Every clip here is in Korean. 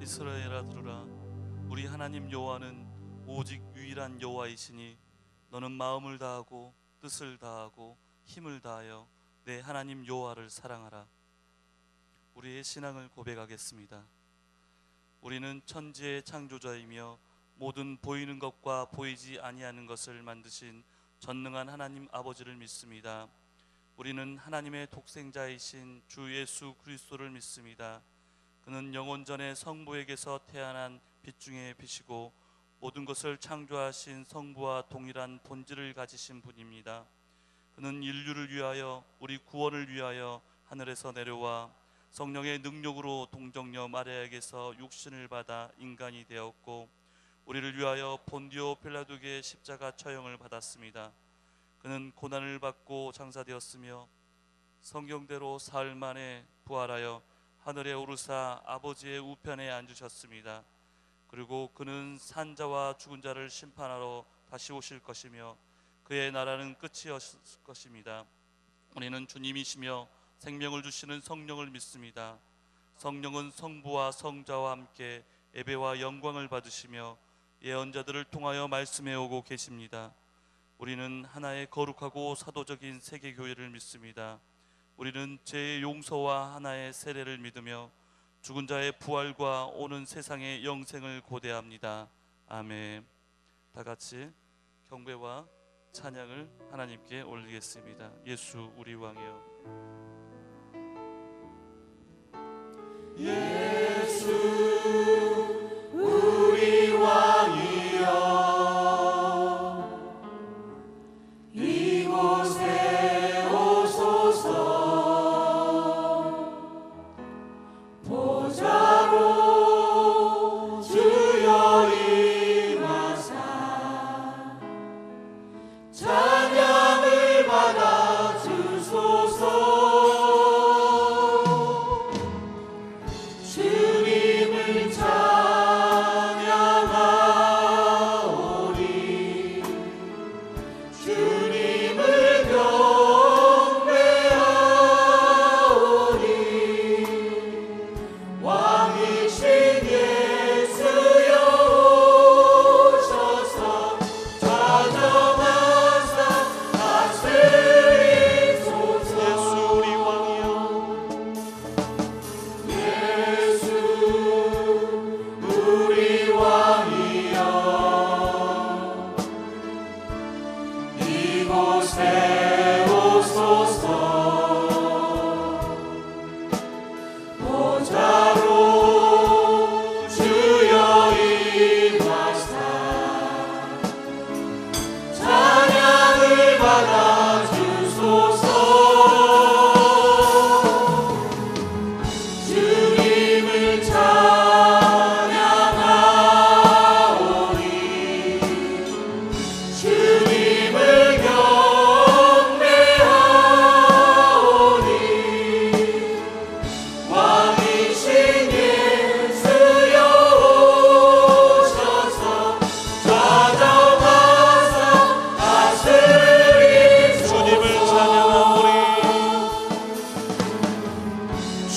이스라엘아 들으라. 우리 하나님 여호와는 오직 유일한 여호와이시니 너는 마음을 다하고 뜻을 다하고 힘을 다하여 내 하나님 여호와를 사랑하라. 우리의 신앙을 고백하겠습니다. 우리는 천지의 창조자이며 모든 보이는 것과 보이지 아니하는 것을 만드신 전능한 하나님 아버지를 믿습니다. 우리는 하나님의 독생자이신 주 예수 그리스도를 믿습니다. 그는 영원 전에 성부에게서 태어난 빛 중에 빛이고 모든 것을 창조하신 성부와 동일한 본질을 가지신 분입니다. 그는 인류를 위하여, 우리 구원을 위하여 하늘에서 내려와 성령의 능력으로 동정녀 마리아에게서 육신을 받아 인간이 되었고 우리를 위하여 본디오 빌라도에게 십자가 처형을 받았습니다. 그는 고난을 받고 장사되었으며 성경대로 사흘 만에 부활하여 하늘에 오르사 아버지의 우편에 앉으셨습니다. 그리고 그는 산자와 죽은 자를 심판하러 다시 오실 것이며 그의 나라는 끝이 없을 것입니다. 우리는 주님이시며 생명을 주시는 성령을 믿습니다. 성령은 성부와 성자와 함께 예배와 영광을 받으시며 예언자들을 통하여 말씀해 오고 계십니다. 우리는 하나의 거룩하고 사도적인 세계교회를 믿습니다. 우리는 죄의 용서와 하나의 세례를 믿으며 죽은 자의 부활과 오는 세상의 영생을 고대합니다. 아멘. 다 같이 경배와 찬양을 하나님께 올리겠습니다. 예수 우리 왕이여. 예수 우리 왕이여. 이곳에 오소서. 보좌로 주여 임하사 찬양을 받아 주소서. 주님을 찬양하오리. 주님을 경배하오리. 왕이신 예수여 오셔서 좌정하사 다스리소서. 예수 우리 왕이여. 예수 우리 왕이여. 이곳에 오소서. 보좌로 주여 임하사 찬양을 받아 주소서. 주님을 찬양하오리. 주님을 경배하오리. 왕이신 예수여 오셔서 좌정하사 다스리소서. 주님을 찬양하오리.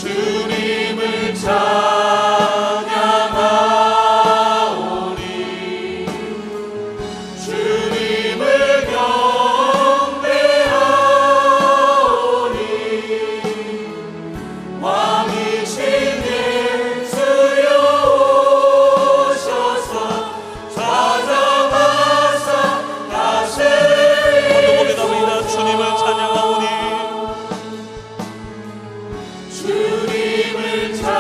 주님을 찬양하오리. 주님을 경배하오리. 왕이신 예수여 오셔서 좌정하사 다스리소서. 주님을 찬양하오니. 주님을 찬양하오리.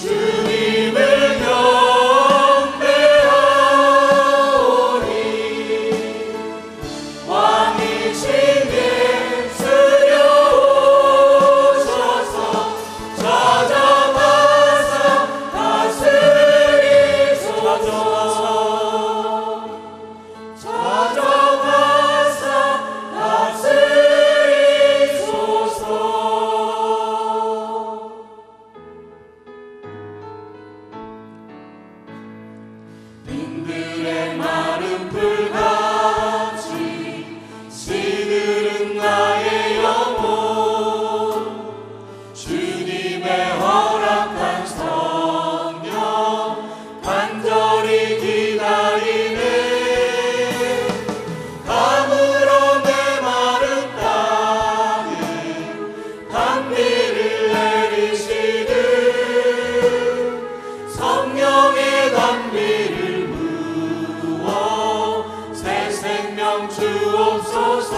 주님을 경배하오리. 왕이신 예수여 오셔서 좌정하사 다스리소서. 좌정하사 다스리소서. 빈들의 마른 풀같이 시들은 나의 영혼. 주옵소서.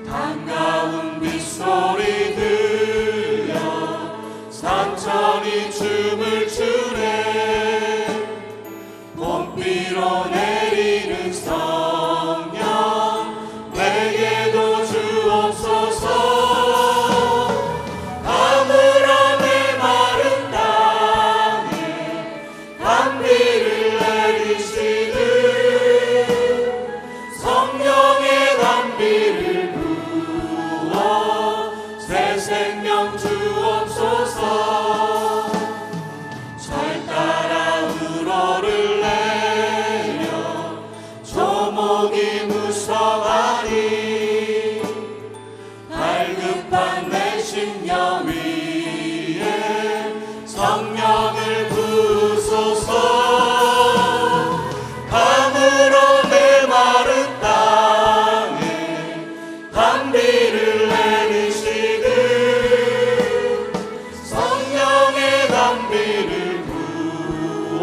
반가운 빗소리 들려 산천이 춤을 추네. 봄비로 내리는 성령 내게도 주옵소서. 가물어 메마른 땅에 단비를 내리시듯 성령의 단비를 부어 새 생명 주옵소서. 절 따라 우러를 내려 조목이 무성하니 발급한 내 심령 위에 성령을 부으소서. 가물어 메마른 땅에 단비를 내리시듯 성령의 단비를 부어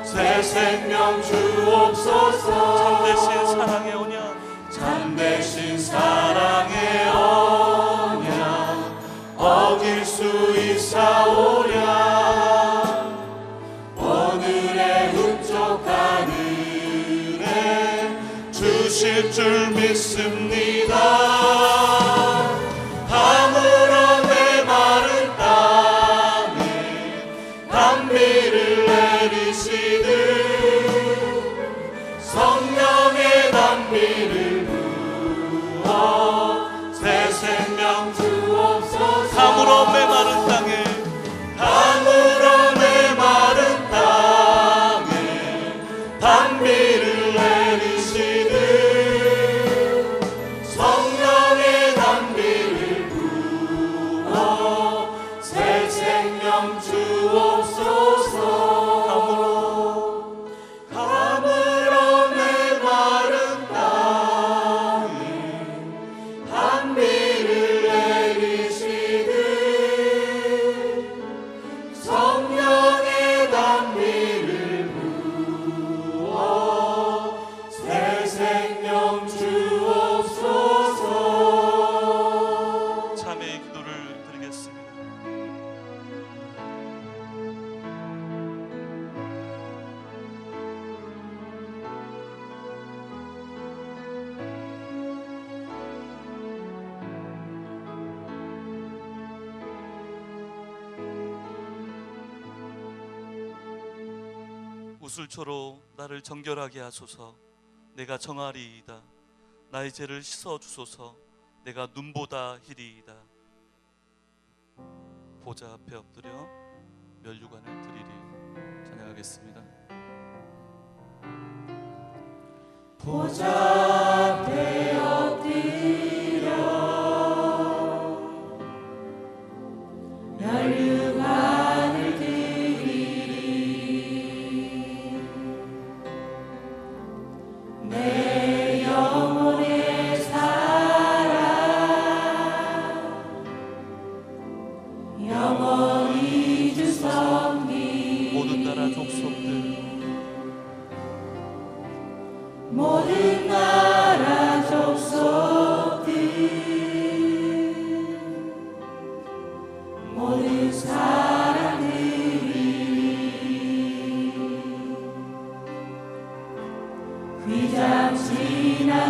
새 생명 주옵소서. 참되신 사랑의 언약, 참되신 사랑의 언약 어길 수 있사오랴. 오늘의 흡족 하늘에 주실 줄 믿습니다. 가물어 메마른 땅에 단비를 내리시듯 성령의 단비를 부어 새 생명 주옵소서. 가물어 메마른 땅에 가물어 메마른 땅에 단비를 내리시듯 성령의 단비를 부어 새 생명 주옵소서. 가물어 메마른 땅에 단비를 내리시듯 성령의 단비를 부어 새 생명 주옵소서. 참회의 기도를 드리겠습니다. 우슬초로 나를 정결하게 하소서. 내가 정하리이다. 나의 죄를 씻어 주소서. 내가 눈보다 희리이다. 보좌 앞에 엎드려 면류관을 드리리. 찬양하겠습니다. 보좌 앞에 엎드려 면류관을 드리리. 내 영혼의 사랑 영원히 주 섬기. 모든 나라 족속들 모든 나라 족속들 모든 사람들이 휘장 지나간대니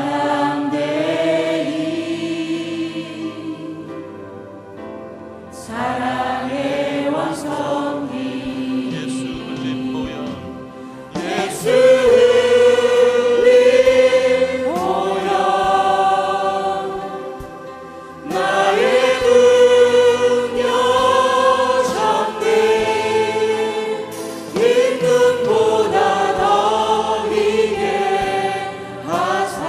사랑의 왕 섬기. 예수 흘린 보혈 예수 눈보다 더 희게 하사.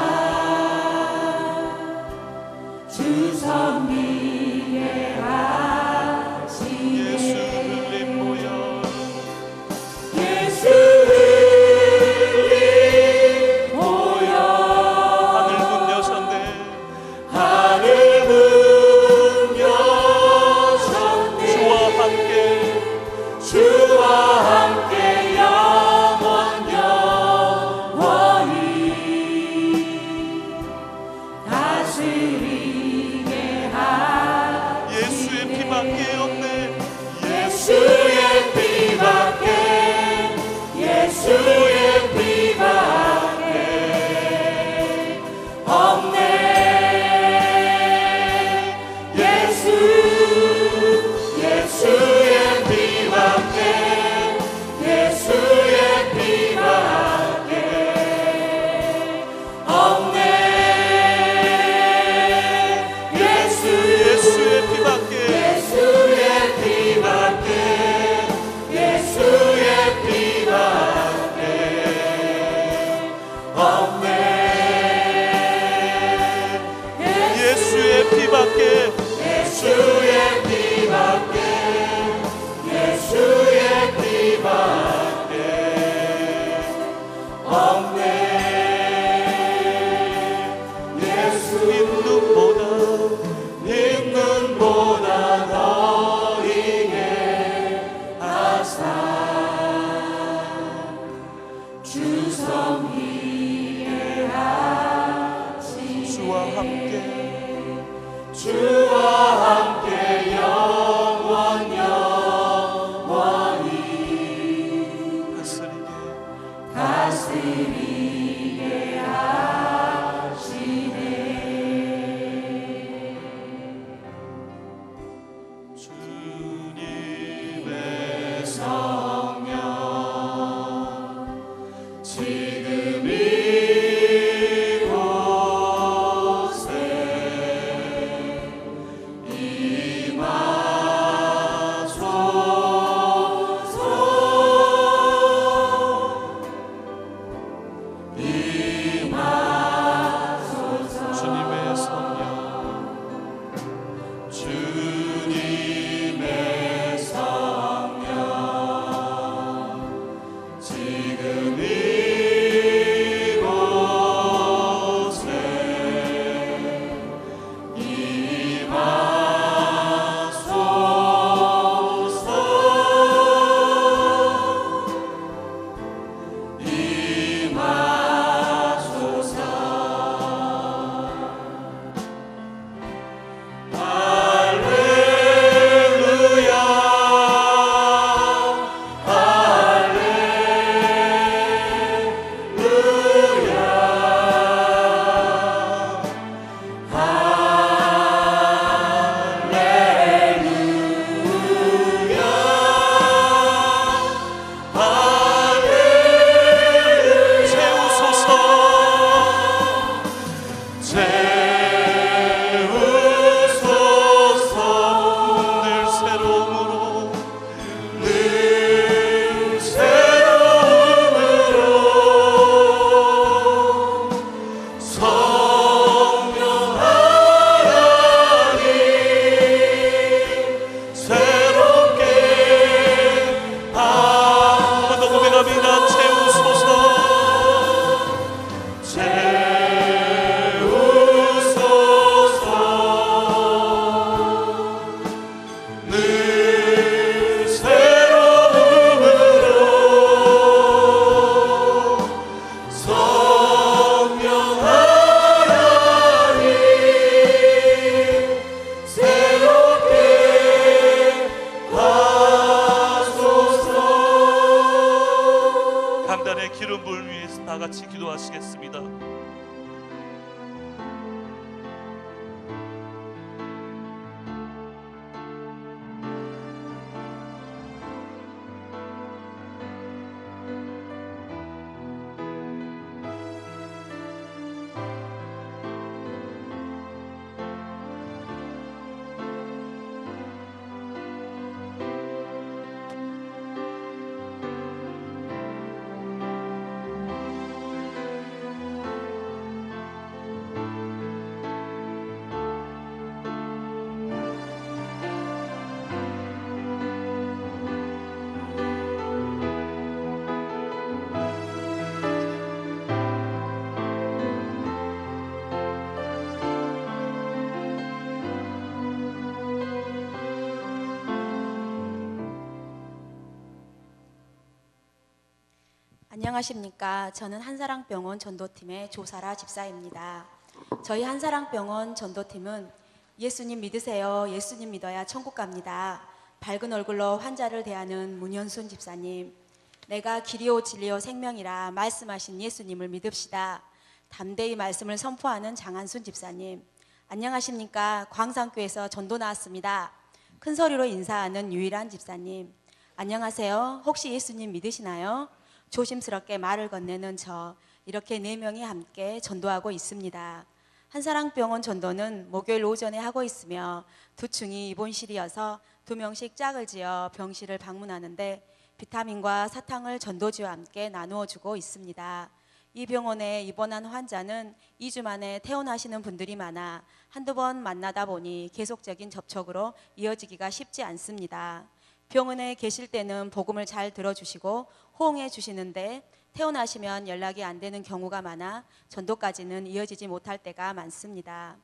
안녕하십니까. 저는 한사랑병원 전도팀의 조사라 집사입니다. 저희 한사랑병원 전도팀은 예수님 믿으세요. 예수님 믿어야 천국 갑니다. 밝은 얼굴로 환자를 대하는 문현순 집사님, 내가 길이요 진리요 생명이라 말씀하신 예수님을 믿읍시다. 담대히 말씀을 선포하는 장한순 집사님, 안녕하십니까. 광산교에서 전도 나왔습니다. 큰 소리로 인사하는 유일한 집사님, 안녕하세요. 혹시 예수님 믿으시나요? 조심스럽게 말을 건네는 저, 이렇게 4명이 함께 전도하고 있습니다. 한사랑병원 전도는 목요일 오전에 하고 있으며 2층이 입원실이어서 2명씩 짝을 지어 병실을 방문하는데 비타민과 사탕을 전도지와 함께 나누어 주고 있습니다. 이 병원에 입원한 환자는 2주 만에 퇴원하시는 분들이 많아 한두 번 만나다 보니 계속적인 접촉으로 이어지기가 쉽지 않습니다. 병원에 계실 때는 복음을 잘 들어주시고 호응해 주시는데 퇴원하시면 연락이 안 되는 경우가 많아 전도까지는 이어지지 못할 때가 많습니다.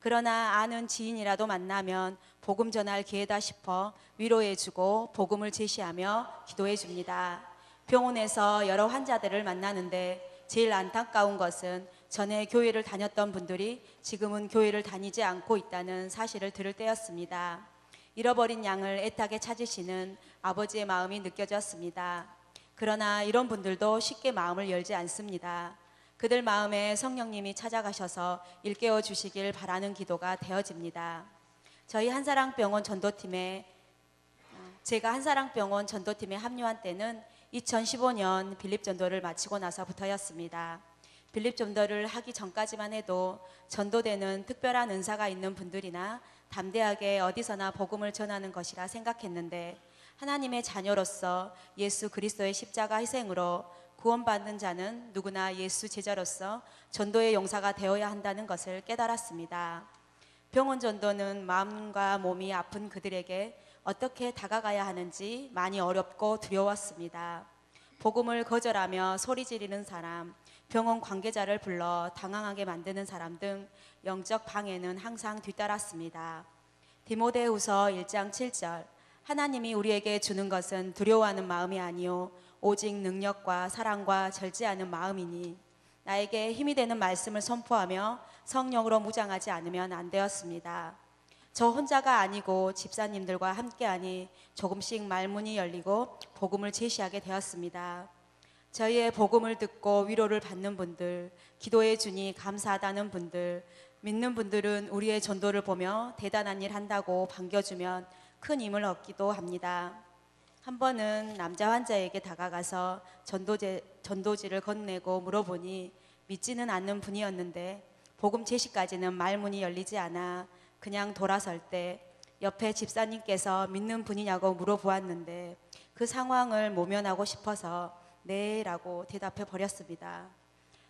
그러나 아는 지인이라도 만나면 복음 전할 기회다 싶어 위로해 주고 복음을 제시하며 기도해 줍니다. 병원에서 여러 환자들을 만나는데 제일 안타까운 것은 전에 교회를 다녔던 분들이 지금은 교회를 다니지 않고 있다는 사실을 들을 때였습니다. 잃어버린 양을 애타게 찾으시는 아버지의 마음이 느껴졌습니다. 그러나 이런 분들도 쉽게 마음을 열지 않습니다. 그들 마음에 성령님이 찾아가셔서 일깨워 주시길 바라는 기도가 되어집니다. 저희 한사랑병원 전도팀에 제가 한사랑병원 전도팀에 합류한 때는 2015년 빌립전도를 마치고 나서부터였습니다. 빌립전도를 하기 전까지만 해도 전도되는 특별한 은사가 있는 분들이나 담대하게 어디서나 복음을 전하는 것이라 생각했는데 하나님의 자녀로서 예수 그리스도의 십자가 희생으로 구원받는 자는 누구나 예수 제자로서 전도의 용사가 되어야 한다는 것을 깨달았습니다. 병원 전도는 마음과 몸이 아픈 그들에게 어떻게 다가가야 하는지 많이 어렵고 두려웠습니다. 복음을 거절하며 소리 지르는 사람, 병원 관계자를 불러 당황하게 만드는 사람 등 영적 방해는 항상 뒤따랐습니다. 디모데후서 1장 7절, 하나님이 우리에게 주는 것은 두려워하는 마음이 아니요 오직 능력과 사랑과 절제하는 마음이니, 나에게 힘이 되는 말씀을 선포하며 성령으로 무장하지 않으면 안 되었습니다. 저 혼자가 아니고 집사님들과 함께하니 조금씩 말문이 열리고 복음을 제시하게 되었습니다. 저희의 복음을 듣고 위로를 받는 분들, 기도해 주니 감사하다는 분들, 믿는 분들은 우리의 전도를 보며 대단한 일 한다고 반겨주면 큰 힘을 얻기도 합니다. 한 번은 남자 환자에게 다가가서 전도지를 건네고 물어보니 믿지는 않는 분이었는데 복음 제시까지는 말문이 열리지 않아 그냥 돌아설 때 옆에 집사님께서 믿는 분이냐고 물어보았는데 그 상황을 모면하고 싶어서 네 라고 대답해 버렸습니다.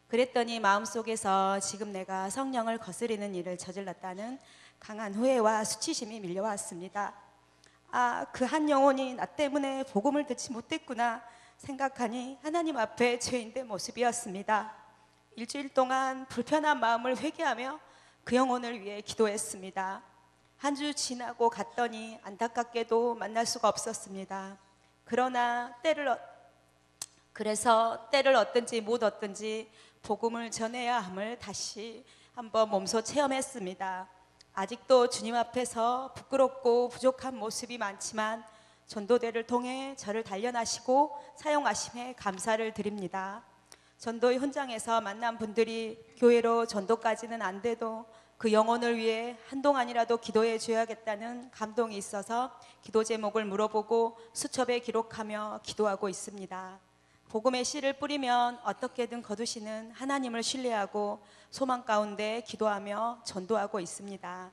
그랬더니 마음속에서 지금 내가 성령을 거스리는 일을 저질렀다는 강한 후회와 수치심이 밀려왔습니다. 아, 그 한 영혼이 나 때문에 복음을 듣지 못했구나 생각하니 하나님 앞에 죄인된 모습이었습니다. 일주일 동안 불편한 마음을 회개하며 그 영혼을 위해 기도했습니다. 한 주 지나고 갔더니 안타깝게도 만날 수가 없었습니다. 그러나 때를 얻든지 못 얻든지 복음을 전해야 함을 다시 한번 몸소 체험했습니다. 아직도 주님 앞에서 부끄럽고 부족한 모습이 많지만 전도대를 통해 저를 단련하시고 사용하심에 감사를 드립니다. 전도의 현장에서 만난 분들이 교회로 전도까지는 안 돼도 그 영혼을 위해 한동안이라도 기도해 줘야겠다는 감동이 있어서 기도 제목을 물어보고 수첩에 기록하며 기도하고 있습니다. 복음의 씨를 뿌리면 어떻게든 거두시는 하나님을 신뢰하고 소망 가운데 기도하며 전도하고 있습니다.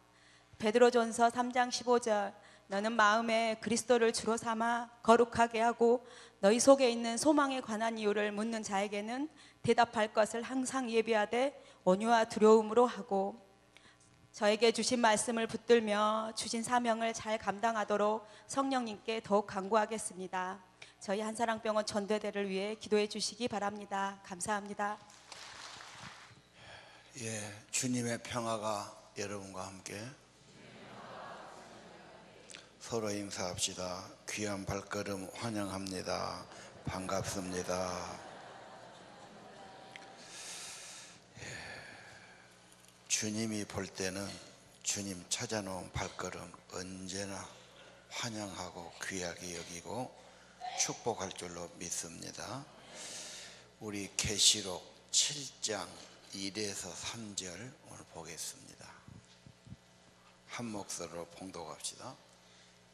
베드로전서 3장 15절, 너는 마음에 그리스도를 주로 삼아 거룩하게 하고 너희 속에 있는 소망에 관한 이유를 묻는 자에게는 대답할 것을 항상 예비하되 온유와 두려움으로 하고, 저에게 주신 말씀을 붙들며 주신 사명을 잘 감당하도록 성령님께 더욱 간구하겠습니다. 저희 한사랑병원 전도대를 위해 기도해 주시기 바랍니다. 감사합니다. 예, 주님의 평화가 여러분과 함께. 서로 인사합시다. 귀한 발걸음 환영합니다. 반갑습니다. 주님이 볼 때는 주님 찾아놓은 발걸음 언제나 환영하고 귀하게 여기고 축복할 줄로 믿습니다. 우리 계시록 7장 1에서 3절 오늘 보겠습니다. 한 목소리로 봉독합시다.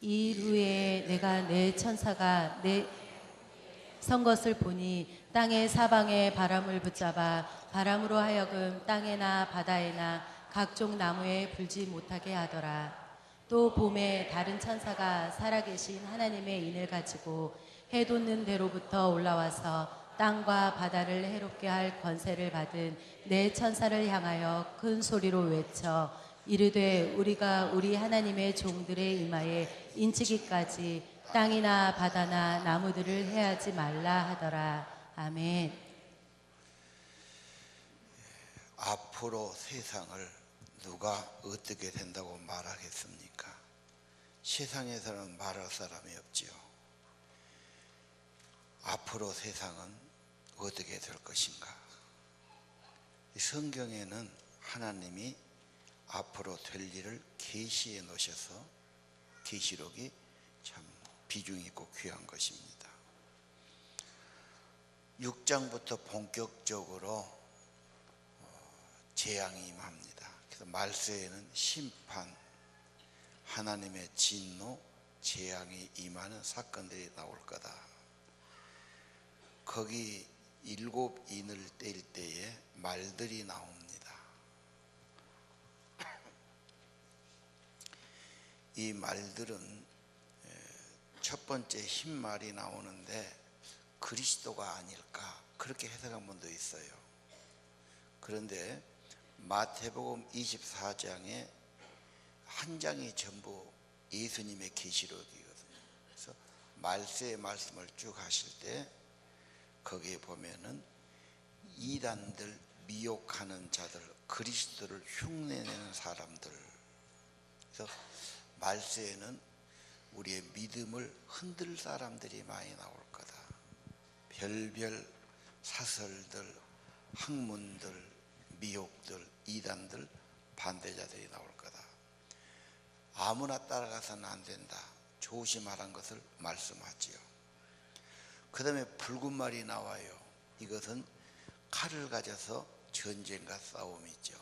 이 일 후에 내가 내 천사가 내 선 것을 보니 땅의 사방에 바람을 붙잡아 바람으로 하여금 땅에나 바다에나 각종 나무에 불지 못하게 하더라. 또 봄에 다른 천사가 살아계신 하나님의 인을 가지고 해 돋는 데로부터 올라와서 땅과 바다를 해롭게 할 권세를 받은 내 천사를 향하여 큰 소리로 외쳐 이르되 우리가 우리 하나님의 종들의 이마에 인치기까지 땅이나 바다나 나무들을 해하지 말라 하더라. 아멘. 앞으로 세상을 누가 어떻게 된다고 말하겠습니까? 세상에서는 말할 사람이 없지요. 앞으로 세상은 어떻게 될 것인가? 이 성경에는 하나님이 앞으로 될 일을 계시해 놓으셔서 계시록이 참 비중 있고 귀한 것입니다. 6장부터 본격적으로 재앙이 임합니다. 그래서 말세에는 심판, 하나님의 진노, 재앙이 임하는 사건들이 나올 거다. 거기 7인을 뗄 때에 말들이 나옵니다. 이 말들은 첫 번째 흰 말이 나오는데 그리스도가 아닐까 그렇게 해석한 분도 있어요. 그런데 마태복음 24장에 한 장이 전부 예수님의 계시록이거든요. 그래서 말세의 말씀을 쭉 하실 때 거기에 보면은 이단들, 미혹하는 자들, 그리스도를 흉내내는 사람들, 그래서 말세에는 우리의 믿음을 흔들 사람들이 많이 나올 거다. 별별 사설들, 학문들, 미혹들, 이단들, 반대자들이 나올 거다. 아무나 따라가서는 안 된다. 조심하라는 것을 말씀하지요. 그 다음에 붉은 말이 나와요. 이것은 칼을 가져서 전쟁과 싸움이죠.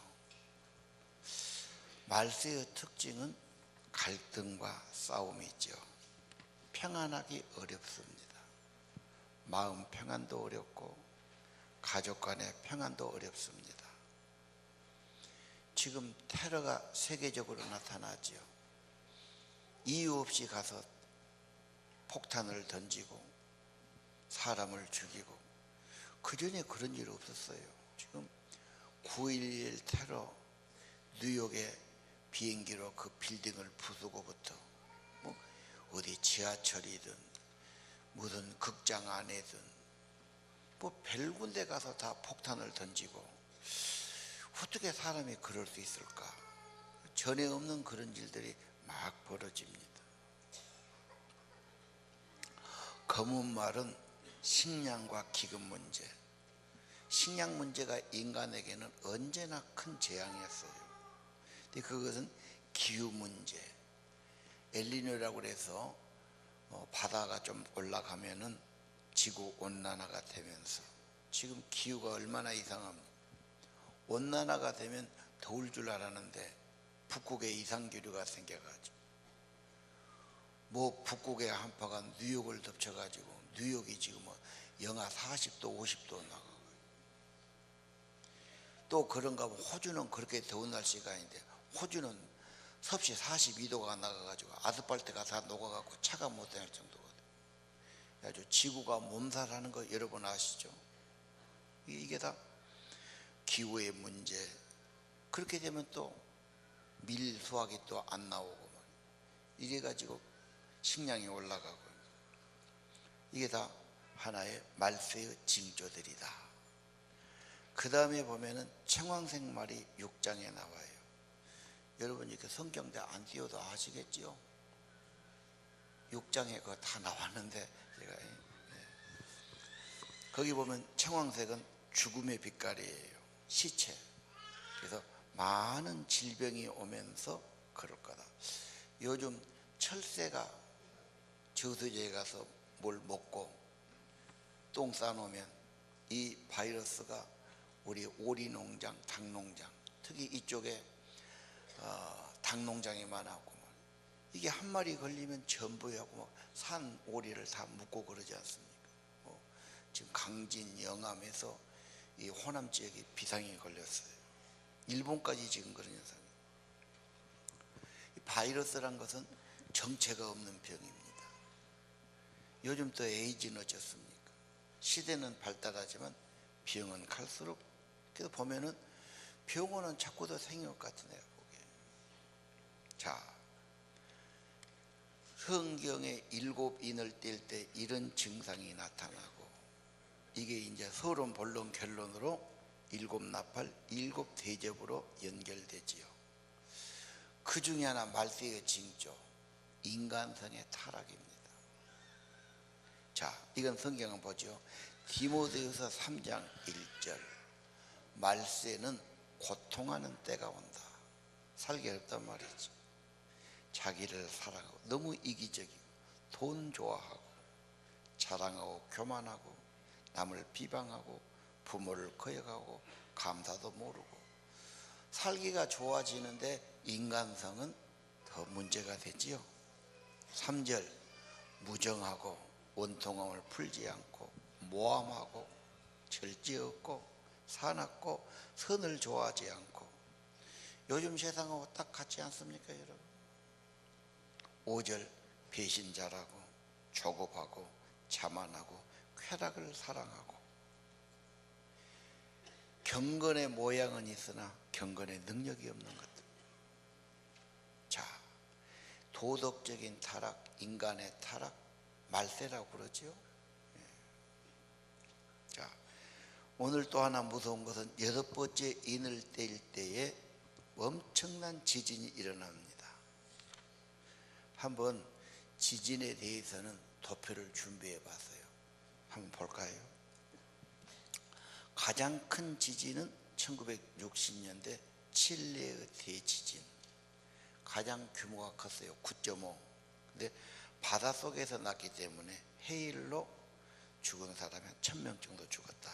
말세의 특징은 갈등과 싸움이 있죠. 평안하기 어렵습니다. 마음 평안도 어렵고 가족 간의 평안도 어렵습니다. 지금 테러가 세계적으로 나타나죠. 이유 없이 가서 폭탄을 던지고 사람을 죽이고, 그전에 그런 일 없었어요. 지금 9.11 테러, 뉴욕의 비행기로 그 빌딩을 부수고부터 뭐 어디 지하철이든 무슨 극장 안에든 뭐 별군데 가서 다 폭탄을 던지고, 어떻게 사람이 그럴 수 있을까? 전에 없는 그런 일들이 막 벌어집니다. 검은 말은 식량과 기금 문제, 식량 문제가 인간에게는 언제나 큰 재앙이었어요. 근데 그것은 기후 문제, 엘니뇨라고 해서 바다가 좀 올라가면은 지구 온난화가 되면서, 지금 기후가 얼마나 이상합니까? 온난화가 되면 더울 줄 알았는데 북극에 이상기류가 생겨가지고, 뭐 북극의 한파가 뉴욕을 덮쳐가지고 뉴욕이 지금 영하 40도 50도 나가고, 또 그런가 하면 호주는 그렇게 더운 날씨가 아닌데 호주는 섭씨 42도가 나가가지고 아스팔트가 다 녹아갖고 차가 못 다닐 정도거든요. 아주 지구가 몸살하는 거 여러분 아시죠? 이게 다 기후의 문제. 그렇게 되면 또 밀 수확이 또 안 나오고, 이래가지고 식량이 올라가고, 이게 다 하나의 말세의 징조들이다. 그 다음에 보면은 청황색 말이 6장에 나와요. 여러분 이렇게 성경대 안 띄워도 아시겠지요? 6장에 그거 다 나왔는데 제가 거기 보면 청황색은 죽음의 빛깔이에요. 시체. 그래서 많은 질병이 오면서 그럴 거다. 요즘 철새가 저수지에 가서 뭘 먹고 똥 싸놓으면 이 바이러스가 우리 오리농장, 닭농장, 특히 이쪽에 닭농장이 많았고 이게 한 마리 걸리면 전부하고 산 오리를 다 묻고 그러지 않습니까? 지금 강진, 영암에서 이 호남 지역에 비상이 걸렸어요. 일본까지 지금 그런 현상이에요. 이 바이러스란 것은 정체가 없는 병입니다. 요즘 또 에이즈는 어쩌습니까? 시대는 발달하지만 병은 갈수록, 그래서 보면은 병원은 자꾸 더 생긴 것 같은 애가 보기에. 자, 성경에 7인을 뗄 때 이런 증상이 나타나고, 이게 이제 서론 본론 결론으로 7나팔 7대접으로 연결되지요. 그 중에 하나 말세의 징조, 인간성의 타락입니다. 자, 이건 성경을 보죠. 디모데후서 3장 1절, 말세는 고통하는 때가 온다. 살기 어렵단 말이지. 자기를 사랑하고 너무 이기적이고 돈 좋아하고 자랑하고 교만하고 남을 비방하고 부모를 거역하고 감사도 모르고 살기가 좋아지는데 인간성은 더 문제가 되지요. 3절, 무정하고 원통함을 풀지 않고 모함하고 절제 없고 사납고 선을 좋아하지 않고. 요즘 세상하고 딱 같지 않습니까, 여러분? 5절, 배신자라고 조급하고 자만하고 쾌락을 사랑하고. 경건의 모양은 있으나 경건의 능력이 없는 것들. 자, 도덕적인 타락, 인간의 타락, 말세라고 그러죠. 자, 오늘 또 하나 무서운 것은 6번째 인을 뗄 때에 엄청난 지진이 일어납니다. 한번 지진에 대해서는 도표를 준비해 봤어요. 한번 볼까요? 가장 큰 지진은 1960년대 칠레의 대지진. 가장 규모가 컸어요. 9.5. 근데 바닷속에서 났기 때문에 해일로 죽은 사람이 한 1000명 정도 죽었다.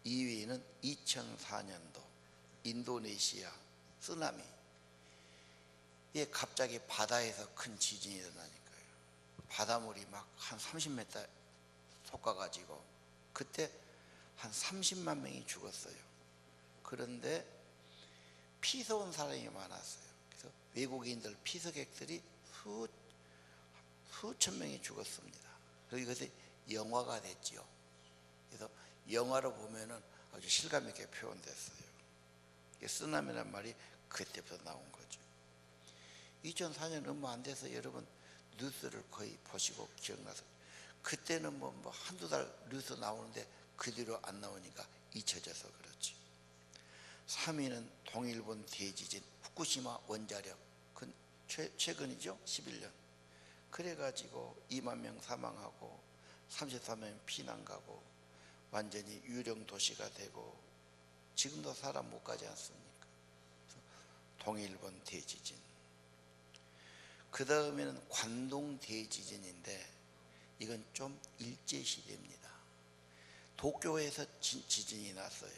2위는 2004년도 인도네시아 쓰나미. 이게 갑자기 바다에서 큰 지진이 일어나니까요. 바닷물이 막 한 30m 솟아가지고 그때 한 30만 명이 죽었어요. 그런데 피서 온 사람이 많았어요. 그래서 외국인들, 피서객들이 수천 명이 죽었습니다. 그리고 이것이 영화가 됐지요. 그래서 영화로 보면은 아주 실감 있게 표현됐어요. 이게 쓰나미란 말이 그때부터 나온 거죠. 2004년 얼마 안 돼서 여러분 뉴스를 거의 보시고 기억나서, 그때는 뭐 한두 달 뉴스 나오는데 그 뒤로 안 나오니까 잊혀져서 그렇지. 3위는 동일본 대지진, 후쿠시마 원자력. 그 최근이죠. 11년. 그래가지고 2만 명 사망하고 34명 피난 가고 완전히 유령 도시가 되고 지금도 사람 못 가지 않습니까? 동일본 대지진. 그 다음에는 관동 대지진인데 이건 좀 일제시대입니다. 도쿄에서 지진이 났어요.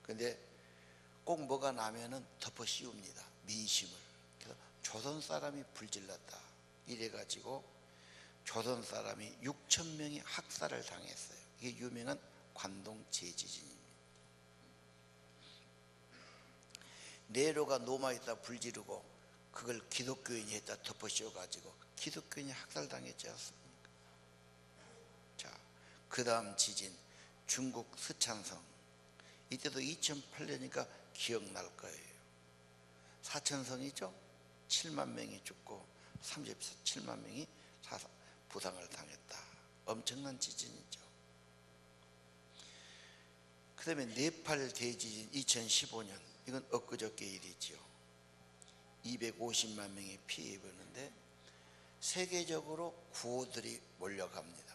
근데 꼭 뭐가 나면은 덮어 씌웁니다. 민심을. 그래서 조선 사람이 불질렀다. 이래가지고 조선 사람이 6,000명이 학살을 당했어요. 이게 유명한 관동 대지진입니다. 네로가 로마에다 불지르고 그걸 기독교인이 했다 덮어 씌워가지고 기독교인이 학살당했지 않습니까? 자, 그 다음 지진, 중국 스촨성. 이때도 2008년이니까 기억날 거예요. 사천성이죠. 7만 명이 죽고 37만 명이 부상을 당했다. 엄청난 지진이죠. 그 다음에 네팔 대지진 2015년. 이건 엊그저께 일이죠. 250만 명이 피해 입었는데 세계적으로 구호들이 몰려갑니다.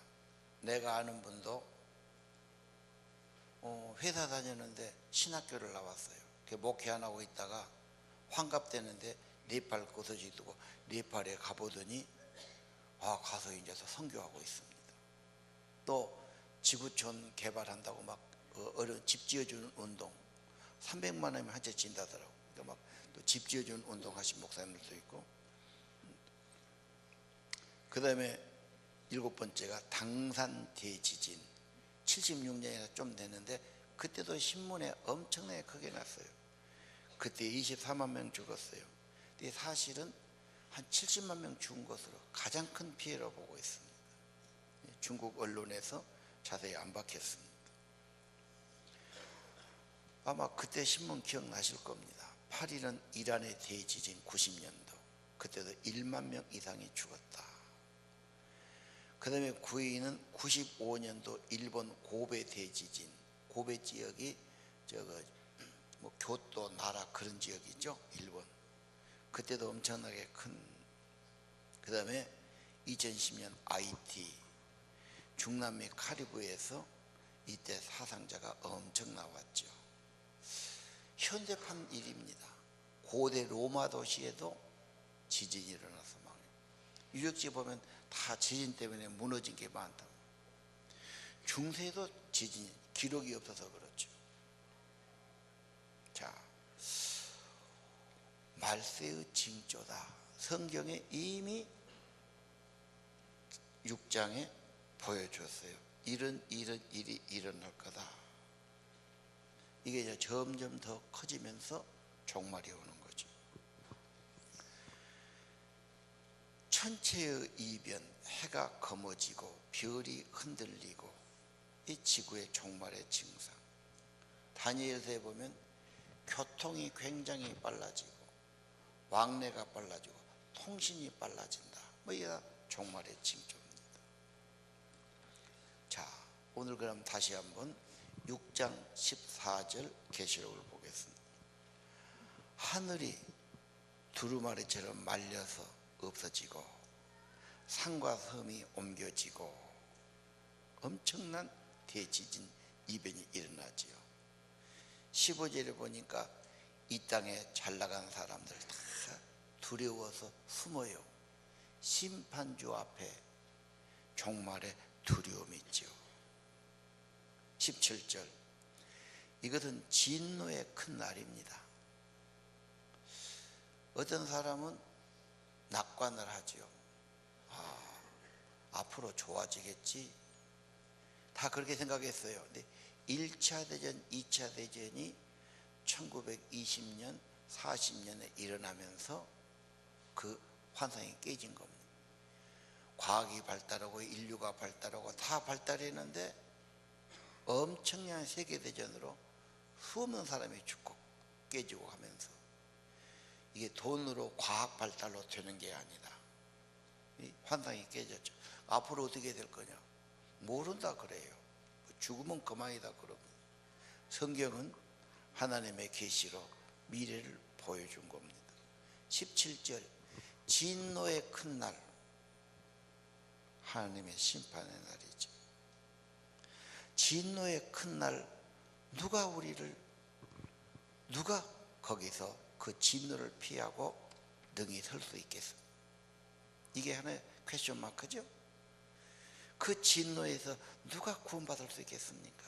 내가 아는 분도 회사 다녔는데 신학교를 나왔어요. 목회 안 하고 있다가 환갑되는데 네팔 고소지 두고 네팔에 가보더니 가서 이제 선교하고 있습니다. 또 지구촌 개발한다고 막 어려운 집 지어주는 운동 300만 원이면 한 채 진다더라고. 그러니까 막 또 집 지어주는 운동 하신 목사님들도 있고. 그 다음에 7번째가 당산 대지진 76년이나 좀 됐는데 그때도 신문에 엄청나게 크게 났어요. 그때 24만 명 죽었어요. 근데 사실은 한 70만 명 죽은 것으로 가장 큰 피해로 보고 있습니다. 중국 언론에서 자세히 안 밝혔습니다. 아마 그때 신문 기억나실 겁니다. 8일은 이란의 대지진 90년도. 그때도 1만 명 이상이 죽었다. 그 다음에 9위는 95년도 일본 고베 대지진. 고베 지역이 교토, 나라 그런 지역이죠. 일본. 그때도 엄청나게 큰. 그 다음에 2010년 아이티 중남미 카리브에서 이때 사상자가 엄청 나왔죠. 현대판 일입니다. 고대 로마 도시에도 지진이 일어나서 망해요. 유적지 보면 다 지진 때문에 무너진 게 많다고. 중세도 지진 기록이 없어서 그렇죠. 자, 말세의 징조다. 성경에 이미 6장에 보여줬어요. 이런 일이 일어날 거다. 이게 이제 점점 더 커지면서 종말이 오는 거죠. 천체의 이변, 해가 검어지고 별이 흔들리고 이 지구의 종말의 증상. 다니엘서에 보면 교통이 굉장히 빨라지고 왕래가 빨라지고 통신이 빨라진다. 이게 다 종말의 징조입니다. 자, 오늘 그럼 다시 한번 6장 14절 계시록을 보겠습니다. 하늘이 두루마리처럼 말려서 없어지고 산과 섬이 옮겨지고 엄청난 대지진 이변이 일어나지요. 15절에 보니까 이 땅에 잘 나간 사람들 다 두려워서 숨어요. 심판주 앞에 종말의 두려움이 있죠. 17절, 이것은 진노의 큰 날입니다. 어떤 사람은 낙관을 하죠. 앞으로 좋아지겠지. 다 그렇게 생각했어요. 근데 1차 대전, 2차 대전이 1920년, 40년에 일어나면서 그 환상이 깨진 겁니다. 과학이 발달하고 인류가 발달하고 다 발달했는데 엄청난 세계대전으로 수없는 사람이 죽고 깨지고 하면서 이게 돈으로 과학 발달로 되는 게 아니다. 이 환상이 깨졌죠. 앞으로 어떻게 될 거냐? 모른다 그래요. 죽으면 그만이다 그럽니다. 성경은 하나님의 계시로 미래를 보여준 겁니다. 17절, 진노의 큰 날, 하나님의 심판의 날이죠. 진노의 큰 날, 누가 거기서 그 진노를 피하고 능히 설 수 있겠습니까? 이게 하나의 퀘스천 마크죠. 그 진노에서 누가 구원받을 수 있겠습니까?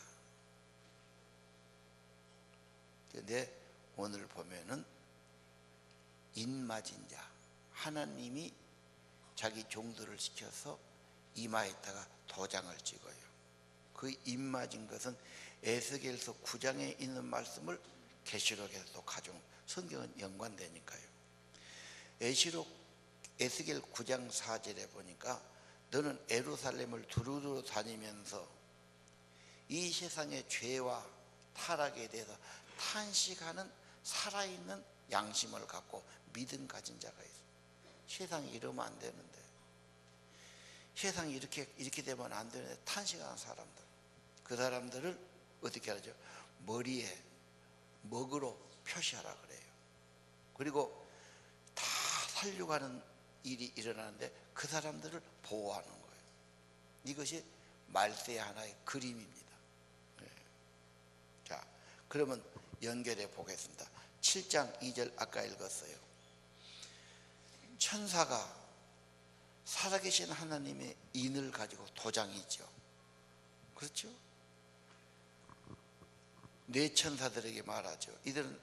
그런데 오늘 보면은 인맞은 자, 하나님이 자기 종들을 시켜서 이마에다가 도장을 찍어요. 그 인맞은 것은 에스겔서 9장에 있는 말씀을 계시록에서 또 가져온, 성경은 연관되니까요. 에스겔 9장 4절에 보니까 너는 예루살렘을 두루두루 다니면서 이 세상의 죄와 타락에 대해서 탄식하는 살아있는 양심을 갖고 믿음 가진 자가 있어. 세상이 이러면 안 되는데, 세상이 이렇게 되면 안 되는데 탄식하는 사람들, 그 사람들을 어떻게 하죠? 머리에 먹으로 표시하라 그래요. 그리고 다 살려고 하는 일이 일어나는데 그 사람들을 보호하는 거예요. 이것이 말세의 하나의 그림입니다. 그러면 연결해 보겠습니다. 7장 2절 아까 읽었어요. 천사가 살아계신 하나님의 인을 가지고 도장이죠. 그렇죠? 네 천사들에게 말하죠. 이들은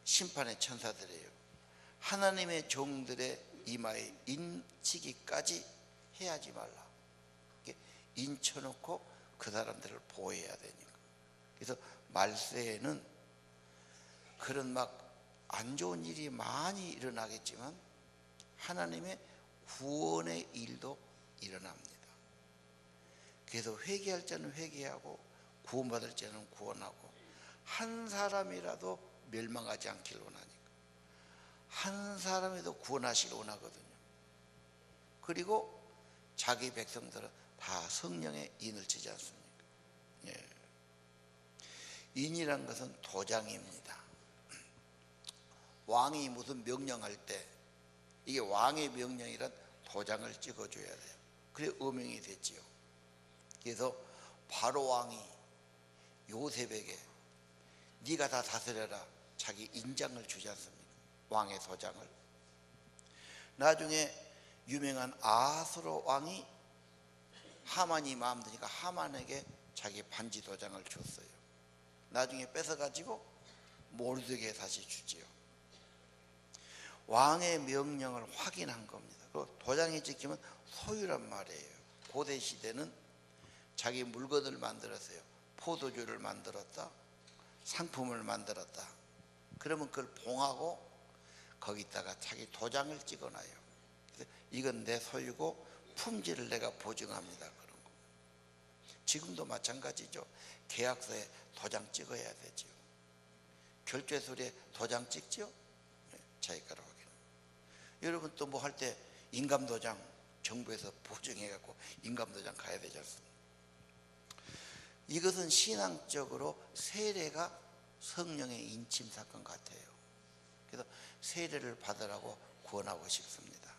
심판의 천사들이에요. 하나님의 종들의 이마에 인치기까지 해야지 말라. 인쳐놓고 그 사람들을 보호해야 되니까. 그래서 말세에는 그런 막 안 좋은 일이 많이 일어나겠지만 하나님의 구원의 일도 일어납니다. 그래서 회개할 자는 회개하고 구원받을 자는 구원하고, 한 사람이라도 멸망하지 않기를 원하니까 한 사람에도 구원하시러 원하거든요. 그리고 자기 백성들은 다 성령의 인을 치지 않습니까? 예. 인이란 것은 도장입니다. 왕이 무슨 명령할 때 이게 왕의 명령이란 도장을 찍어줘야 돼요. 그래 어명이 됐지요. 그래서 바로 왕이 요셉에게 네가 다 다스려라 자기 인장을 주지 않습니까? 왕의 도장을. 나중에 유명한 아하스로 왕이 하만이 마음 드니까 하만에게 자기 반지 도장을 줬어요. 나중에 뺏어가지고 모르드게에 다시 주지요. 왕의 명령을 확인한 겁니다. 그 도장이 찍히면 소유란 말이에요. 고대 시대는 자기 물건을 만들었어요. 포도주를 만들었다, 상품을 만들었다. 그러면 그걸 봉하고 거기다가 자기 도장을 찍어놔요. 그래서 이건 내 소유고 품질을 내가 보증합니다. 그런 거. 지금도 마찬가지죠. 계약서에 도장 찍어야 되죠. 결제서류에 도장 찍죠. 자기가로 확인. 여러분 또 뭐 할 때 인감도장 정부에서 보증해갖고 인감도장 가야 되지 않습니까? 이것은 신앙적으로 세례가 성령의 인침 사건 같아요. 그래서 세례를 받으라고 권하고 싶습니다.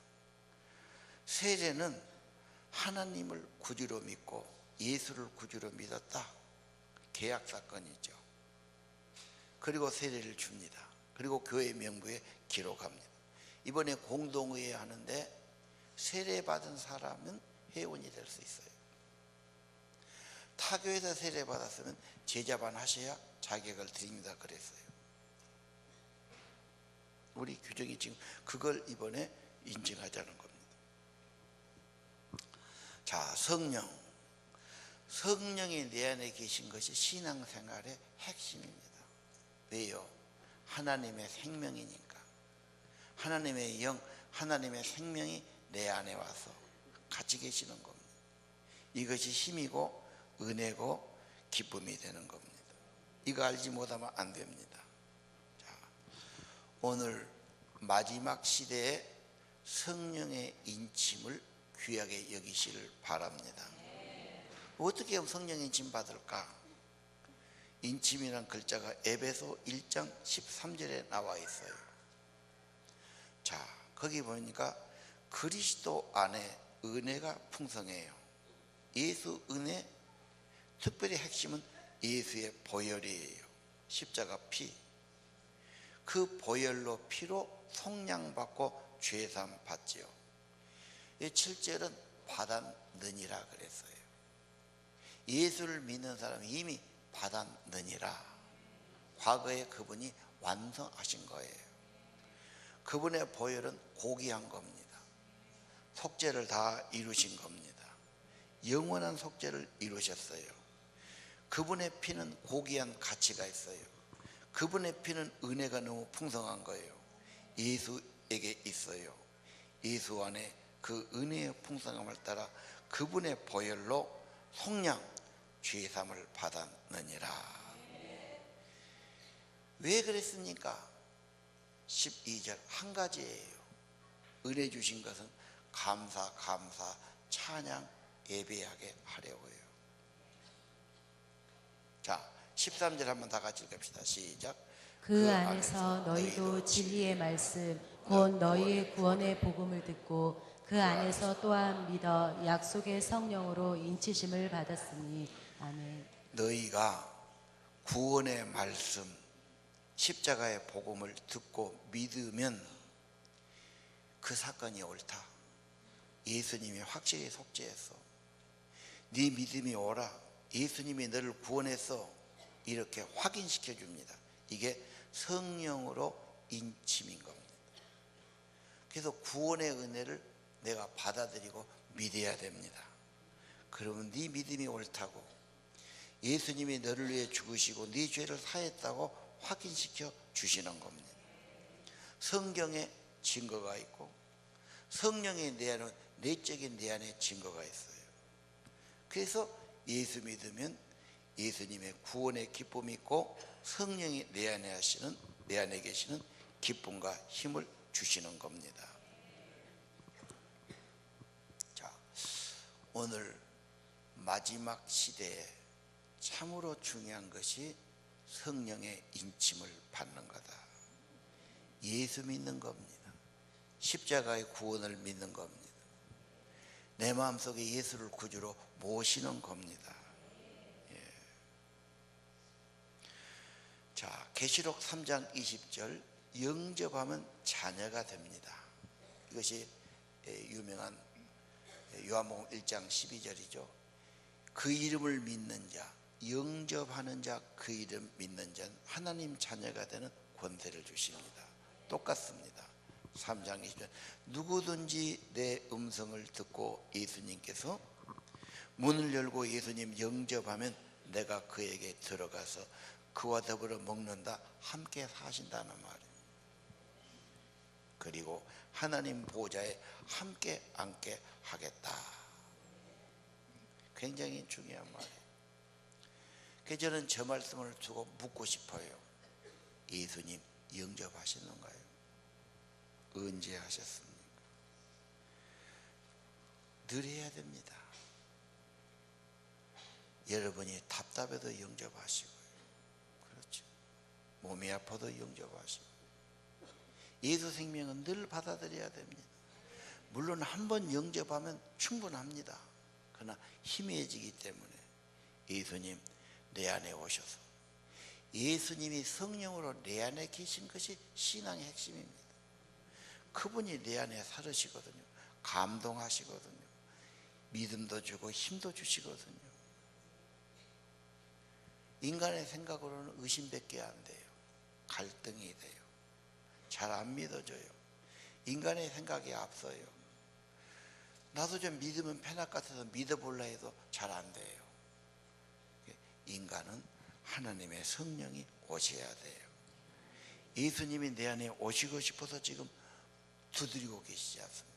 세례는 하나님을 구주로 믿고 예수를 구주로 믿었다. 계약 사건이죠. 그리고 세례를 줍니다. 그리고 교회 명부에 기록합니다. 이번에 공동의회 하는데 세례 받은 사람은 회원이 될 수 있어요. 타교에서 세례 받았으면 제자반 하셔야 자격을 드립니다. 그랬어요. 우리 규정이 지금 그걸 이번에 인증하자는 겁니다. 자, 성령이 내 안에 계신 것이 신앙생활의 핵심입니다. 왜요? 하나님의 생명이니까. 하나님의 영, 하나님의 생명이 내 안에 와서 같이 계시는 겁니다. 이것이 힘이고 은혜고 기쁨이 되는 겁니다. 이거 알지 못하면 안 됩니다. 자, 오늘 마지막 시대에 성령의 인침을 귀하게 여기시를 바랍니다. 어떻게 하면 성령의 인침 받을까? 인침이란 글자가 에베소 1장 13절에 나와 있어요. 자, 거기 보니까 그리스도 안에 은혜가 풍성해요. 예수 은혜, 특별히 핵심은 예수의 보혈이에요. 십자가 피. 그 보혈로 피로 속량받고 죄사함 받지요. 7절은 받았느니라 그랬어요. 예수를 믿는 사람이 이미 받았느니라. 과거에 그분이 완성하신 거예요. 그분의 보혈은 고귀한 겁니다. 속죄를 다 이루신 겁니다. 영원한 속죄를 이루셨어요. 그분의 피는 고귀한 가치가 있어요. 그분의 피는 은혜가 너무 풍성한 거예요. 예수에게 있어요. 예수 안에 그 은혜의 풍성함을 따라 그분의 보혈로 속량 죄사함을 받았느니라. 왜 그랬습니까? 12절 한 가지예요. 은혜 주신 것은 감사 찬양 예배하게 하려고요. 자, 13절 한번 다 같이 읽읍시다. 시작. 그 안에서 너희도 진리의 말씀 곧 너희의 구원의 복음을 듣고 그 안에서 또한 믿어 약속의 성령으로 인치심을 받았으니 아멘. 너희가 구원의 말씀, 십자가의 복음을 듣고 믿으면 그 사건이 옳다. 예수님이 확실히 속죄했어. 네 믿음이 옳아. 예수님이 너를 구원했어. 이렇게 확인시켜 줍니다. 이게 성령으로 인침인 겁니다. 그래서 구원의 은혜를 내가 받아들이고 믿어야 됩니다. 그러면 네 믿음이 옳다고, 예수님이 너를 위해 죽으시고 네 죄를 사했다고 확인시켜 주시는 겁니다. 성경에 증거가 있고 성령의 내 안에, 내적인 내 안에 증거가 있어요. 그래서 예수 믿으면 예수님의 구원의 기쁨이 있고 성령이 내 안에 계시는 기쁨과 힘을 주시는 겁니다. 자, 오늘 마지막 시대에 참으로 중요한 것이 성령의 인침을 받는 거다. 예수 믿는 겁니다. 십자가의 구원을 믿는 겁니다. 내 마음속에 예수를 구주로 모시는 겁니다. 예. 자, 계시록 3장 20절, 영접하면 자녀가 됩니다. 이것이 유명한 요한복음 1장 12절이죠. 그 이름을 믿는 자, 영접하는 자, 그 이름 믿는 자는 하나님 자녀가 되는 권세를 주십니다. 똑같습니다. 3장 20절, 누구든지 내 음성을 듣고 예수님께서 문을 열고 예수님 영접하면 내가 그에게 들어가서 그와 더불어 먹는다, 함께 사신다는 말입니다. 그리고 하나님 보좌에 함께 앉게 하겠다. 굉장히 중요한 말이에요. 그래서 저는 저 말씀을 두고 묻고 싶어요. 예수님 영접하시는가요? 언제 하셨습니까? 늘 해야 됩니다. 여러분이 답답해도 영접하시고요. 그렇죠. 몸이 아파도 영접하시고. 예수 생명은 늘 받아들여야 됩니다. 물론 한번 영접하면 충분합니다. 그러나 희미해지기 때문에 예수님 내 안에 오셔서, 예수님이 성령으로 내 안에 계신 것이 신앙의 핵심입니다. 그분이 내 안에 살으시거든요. 감동하시거든요. 믿음도 주고 힘도 주시거든요. 인간의 생각으로는 의심밖에 안 돼요. 갈등이 돼요. 잘 안 믿어져요. 인간의 생각이 앞서요. 나도 좀 믿으면 편할 것 같아서 믿어볼라 해도 잘 안 돼요. 인간은 하나님의 성령이 오셔야 돼요. 예수님이 내 안에 오시고 싶어서 지금 두드리고 계시지 않습니까?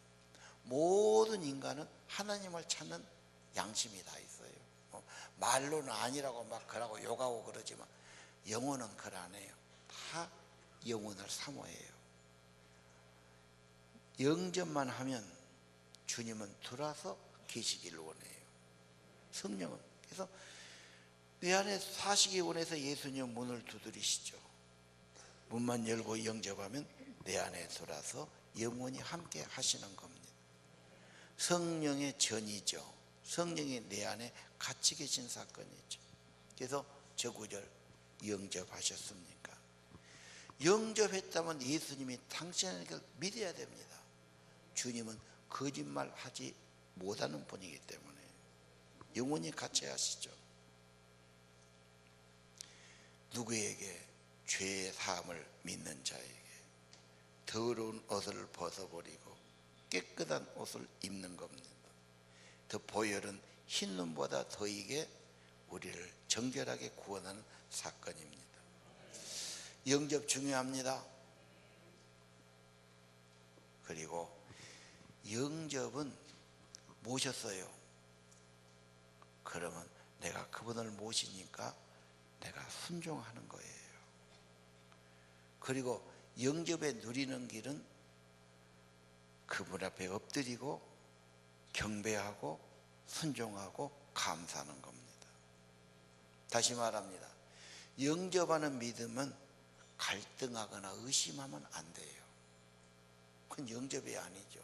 모든 인간은 하나님을 찾는 양심이 다 있어요. 말로는 아니라고 막 그러고 욕하고 그러지만 영혼은 그걸 안 해요. 다 영혼을 사모해요. 영접만 하면 주님은 들어와서 계시기를 원해요. 성령은. 그래서 내 안에 사시기 원해서 예수님 문을 두드리시죠. 문만 열고 영접하면 내 안에 들어와서 영원히 함께 하시는 겁니다. 성령의 전이죠. 성령이 내 안에 같이 계신 사건이죠. 그래서 저 구절, 영접하셨습니까? 영접했다면 예수님이 당신에게 믿어야 됩니다. 주님은 거짓말하지 못하는 분이기 때문에 영원히 같이 하시죠. 누구에게? 죄의 사함을 믿는 자에게 더러운 옷을 벗어버리고 깨끗한 옷을 입는 겁니다. 더 보혈은 흰 눈보다 더이게 우리를 정결하게 구원하는 사건입니다. 영접 중요합니다. 그리고 영접은 모셨어요. 그러면 내가 그분을 모시니까 내가 순종하는 거예요. 그리고 영접에 누리는 길은 그분 앞에 엎드리고 경배하고 순종하고 감사하는 겁니다. 다시 말합니다. 영접하는 믿음은 갈등하거나 의심하면 안 돼요. 그건 영접이 아니죠.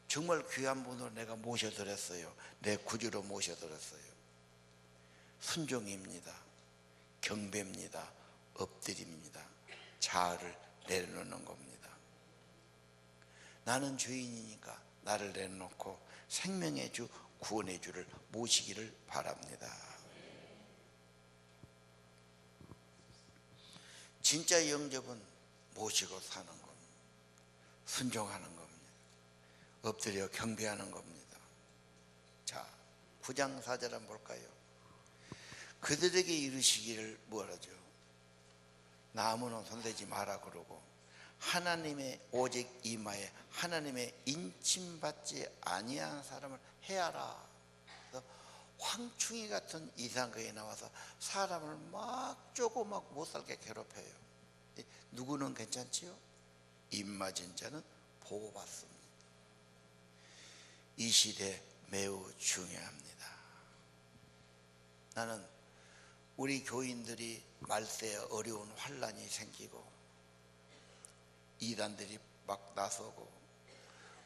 정말 귀한 분으로 내가 모셔드렸어요. 내 구주로 모셔드렸어요. 순종입니다. 경배입니다. 엎드립니다. 자아를 내려놓는 겁니다. 나는 죄인이니까 나를 내려놓고 생명의 주, 구원의 주를 모시기를 바랍니다. 진짜 영접은 모시고 사는 겁니다. 순종하는 겁니다. 엎드려 경배하는 겁니다. 자, 9장 4절 한번 볼까요? 그들에게 이르시기를 뭐라죠? 나무는 손대지 마라 그러고 하나님의 오직 이마에 하나님의 인침받지 아니한 사람을 해하라. 그래서 황충이 같은 이상거에 나와서 사람을 막 쪼고 막 못살게 괴롭혀요. 누구는 괜찮지요? 입맞은 자는 보호받습니다. 이 시대 매우 중요합니다. 나는 우리 교인들이 말세에 어려운 환란이 생기고 이단들이 막 나서고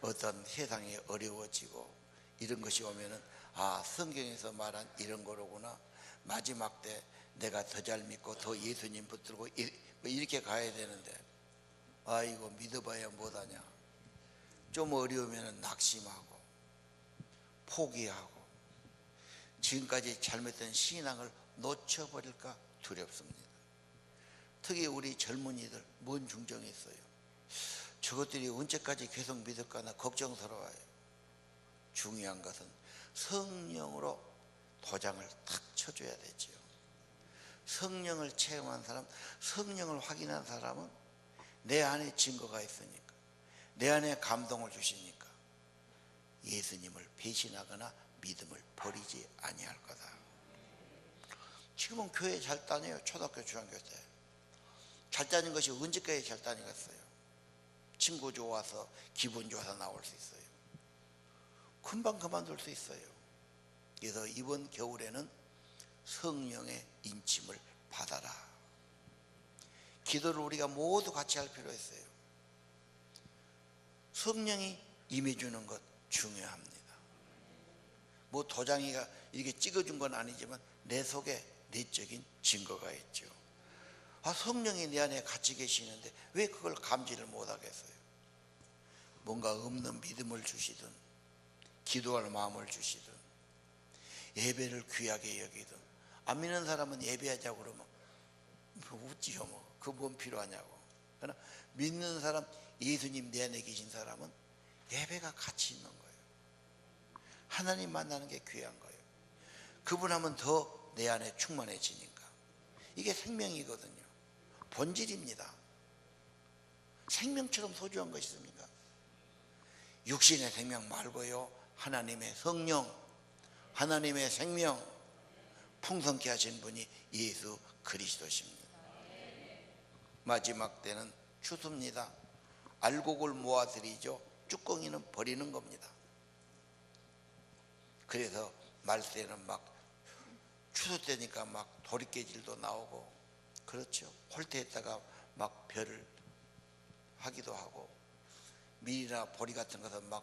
어떤 세상이 어려워지고 이런 것이 오면은 아, 성경에서 말한 이런 거로구나. 마지막 때 내가 더 잘 믿고 더 예수님 붙들고 이렇게 가야 되는데 아, 이거 믿어봐야 못하냐. 좀 어려우면은 낙심하고 포기하고 지금까지 잘못된 신앙을 놓쳐버릴까 두렵습니다. 특히 우리 젊은이들 뭔 중정이 있어요. 저것들이 언제까지 계속 믿을까 나 걱정스러워요. 중요한 것은 성령으로 도장을 탁 쳐줘야 되죠. 성령을 체험한 사람, 성령을 확인한 사람은 내 안에 증거가 있으니까, 내 안에 감동을 주시니까 예수님을 배신하거나 믿음을 버리지 아니할 거다. 지금은 교회 잘 다녀요. 초등학교 중학교 때 잘 다닌 것이 언제까지 잘 다니겠어요. 친구 좋아서 기분 좋아서 나올 수 있어요. 금방 그만둘 수 있어요. 그래서 이번 겨울에는 성령의 인침을 받아라. 기도를 우리가 모두 같이 할 필요 있어요. 성령이 임해주는 것 중요합니다. 뭐 도장이가 이렇게 찍어준 건 아니지만 내 속에 내적인 증거가 있죠. 아, 성령이 내 안에 같이 계시는데 왜 그걸 감지를 못하겠어요? 뭔가 없는 믿음을 주시든 기도할 마음을 주시든 예배를 귀하게 여기든 안 믿는 사람은 예배하자고 그러면 웃지요. 뭐 그 뭔 필요하냐고. 그러나 믿는 사람, 예수님 내 안에 계신 사람은 예배가 가치 있는 거예요. 하나님 만나는 게 귀한 거예요. 그분 하면 더 내 안에 충만해지니까. 이게 생명이거든요. 본질입니다. 생명처럼 소중한 것이 있습니까? 육신의 생명 말고요, 하나님의 성령, 하나님의 생명 풍성케 하신 분이 예수 그리스도십니다. 마지막 때는 추수입니다. 알곡을 모아들이죠. 쭈꺼기는 버리는 겁니다. 그래서 말세는 막 추수 때니까 막 도리깨질도 나오고 그렇죠. 홀대에다가 막 별을 하기도 하고 밀이나 보리 같은 것은 막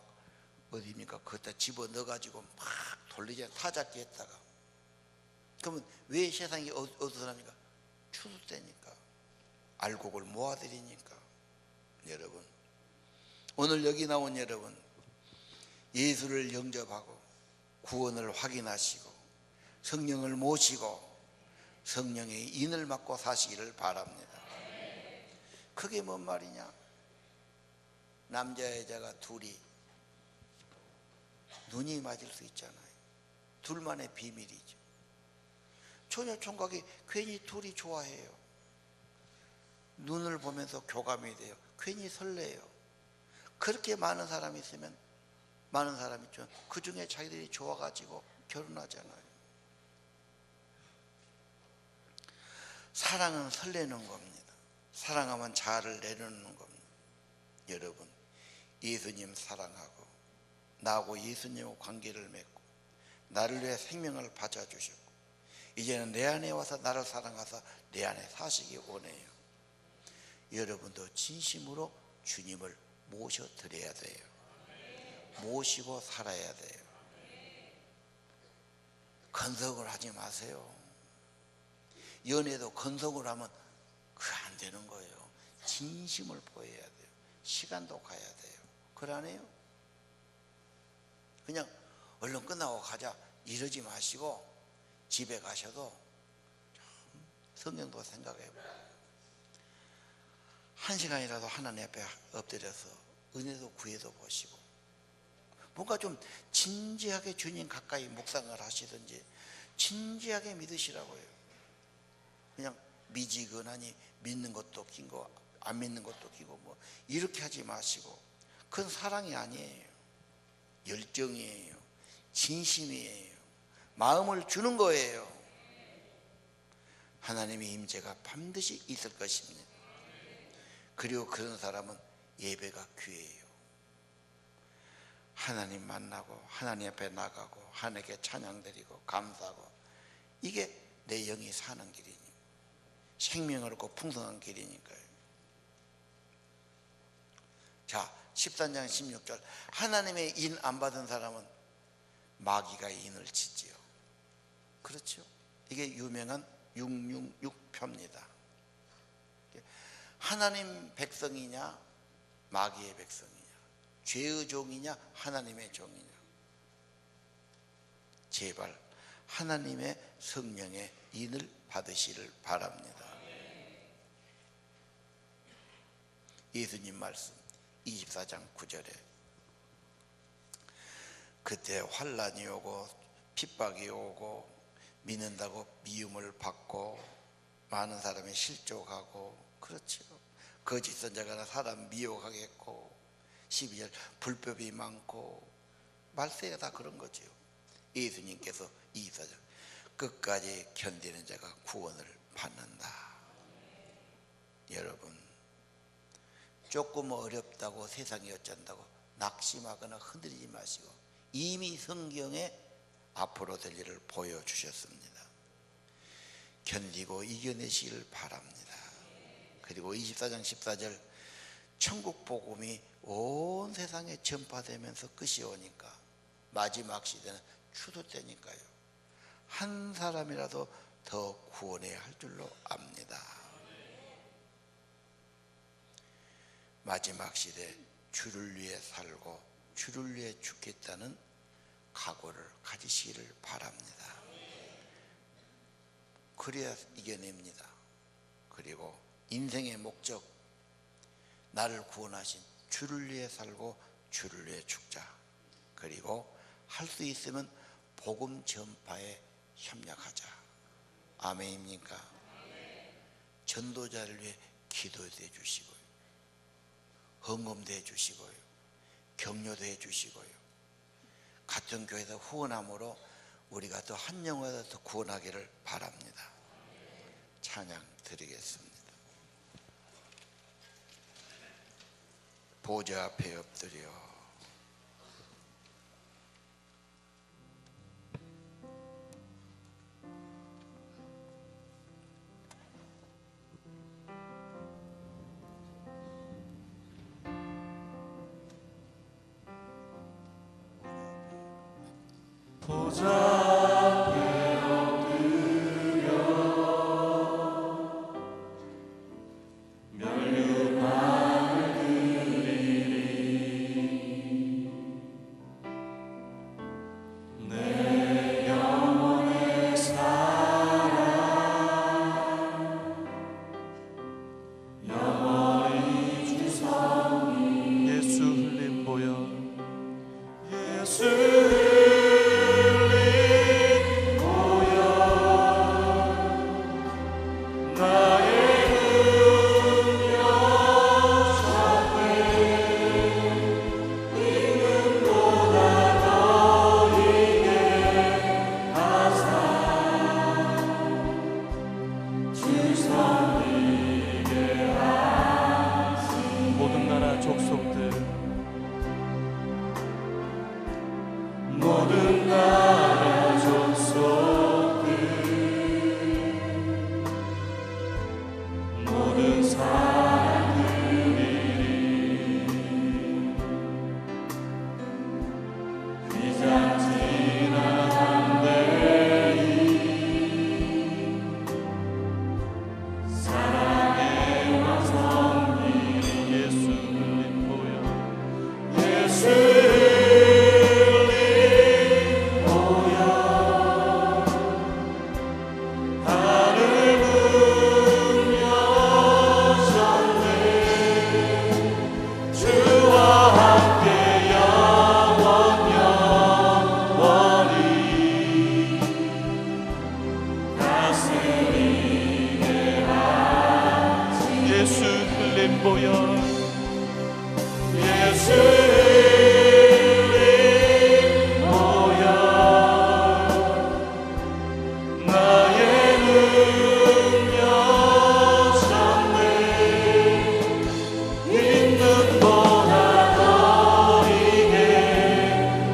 어디입니까? 그것다 집어 넣어가지고 막 돌리자 타잡기 했다가 그러면 왜 세상이 어두워집니까? 추수 때니까 알곡을 모아들이니까. 여러분, 오늘 여기 나온 여러분 예수를 영접하고 구원을 확인하시고 성령을 모시고 성령의 인을 맡고 사시기를 바랍니다. 그게 뭔 말이냐? 남자 여자가 둘이 눈이 맞을 수 있잖아요. 둘만의 비밀이죠. 처녀 총각이 괜히 둘이 좋아해요. 눈을 보면서 교감이 돼요. 괜히 설레요. 그렇게 많은 사람이 있으면 많은 사람이 있죠. 그 중에 자기들이 좋아가지고 결혼하잖아요. 사랑은 설레는 겁니다. 사랑하면 자아를 내려놓는 겁니다. 여러분, 예수님 사랑하고 나하고 예수님과 관계를 맺고 나를 위해 생명을 바쳐주셨고 이제는 내 안에 와서 나를 사랑하사 내 안에 사시기 원해요. 여러분도 진심으로 주님을 모셔드려야 돼요. 모시고 살아야 돼요. 건석을 하지 마세요. 연애도 건성으로 하면 그거 안 되는 거예요. 진심을 보여야 돼요. 시간도 가야 돼요. 그러네요. 그냥 얼른 끝나고 가자 이러지 마시고 집에 가셔도 좀 성경도 생각해봐요. 1시간이라도 하나님 앞에 엎드려서 은혜도 구해도 보시고, 뭔가 좀 진지하게 주님 가까이 묵상을 하시든지 진지하게 믿으시라고요. 그냥 미지근하니 믿는 것도 긴거 안 믿는 것도 기고 뭐 이렇게 하지 마시고, 그건 사랑이 아니에요. 열정이에요. 진심이에요. 마음을 주는 거예요. 하나님의 임재가 반드시 있을 것입니다. 그리고 그런 사람은 예배가 귀해요. 하나님 만나고 하나님 앞에 나가고 하나님께 찬양 드리고 감사하고, 이게 내 영이 사는 길이니 생명을 얻고 풍성한 길이니까요. 자, 13장 16절, 하나님의 인 안 받은 사람은 마귀가 인을 짓지요. 그렇죠? 이게 유명한 666표입니다. 하나님 백성이냐 마귀의 백성이냐, 죄의 종이냐 하나님의 종이냐. 제발 하나님의 성령의 인을 받으시를 바랍니다. 예수님 말씀 24장 9절에 그때 환난이 오고 핍박이 오고 믿는다고 미움을 받고 많은 사람이 실족하고, 그렇죠. 거짓 선자가 사람 미혹하겠고, 12절 불법이 많고, 말세가 다 그런 거죠. 예수님께서 24절 끝까지 견디는 자가 구원을 받는다. 여러분, 조금 어렵다고 세상이 어쩐다고 낙심하거나 흔들리지 마시고, 이미 성경에 앞으로 될 일을 보여주셨습니다. 견디고 이겨내시길 바랍니다. 그리고 24장 14절 천국 복음이 온 세상에 전파되면서 끝이 오니까 마지막 시대는 추도 때니까요. 한 사람이라도 더 구원해야 할 줄로 압니다. 마지막 시대 주를 위해 살고 주를 위해 죽겠다는 각오를 가지시기를 바랍니다. 그래야 이겨냅니다. 그리고 인생의 목적, 나를 구원하신 주를 위해 살고 주를 위해 죽자. 그리고 할 수 있으면 복음 전파에 협력하자. 아멘입니까? 전도자를 위해 기도도 해주시고요, 헌금도 해주시고요, 격려도 해주시고요, 같은 교회에서 후원함으로 우리가 또 한 영혼을 더 구원하기를 바랍니다. 찬양 드리겠습니다. 보좌 앞에 엎드려 보좌 예수 흘린 예수 흘린 보혈 예수 흘린 보혈 나의 능력 삼네 있는 보다 더 이게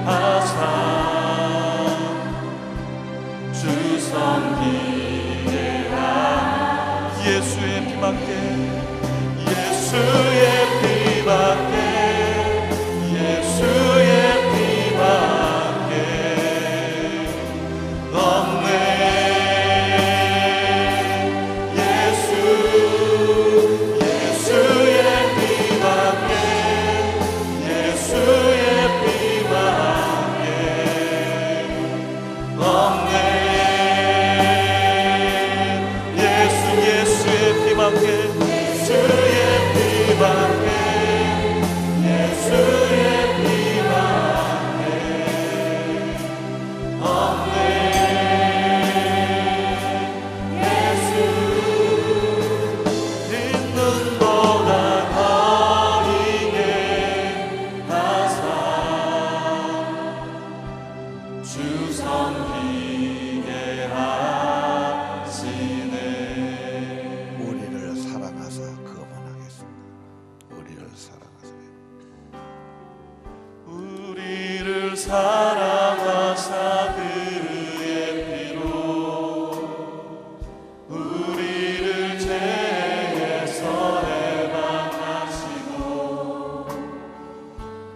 하사 주 섬기게 예수의 피밖에 예수의 피밖에 예수의 피밖에 없네 예수의 피밖에 예수의 피밖에 없네 예수의 피밖에 예수의 피밖에 예수의 피밖에 없네 예수 있는 보다 더 이게 하사 주 섬기게 하시네 우리를 사랑하사 거만하겠습니다. 우리를 사랑하사 우리를 사랑하사 그의 피로 우리를 죄에서 해방하시고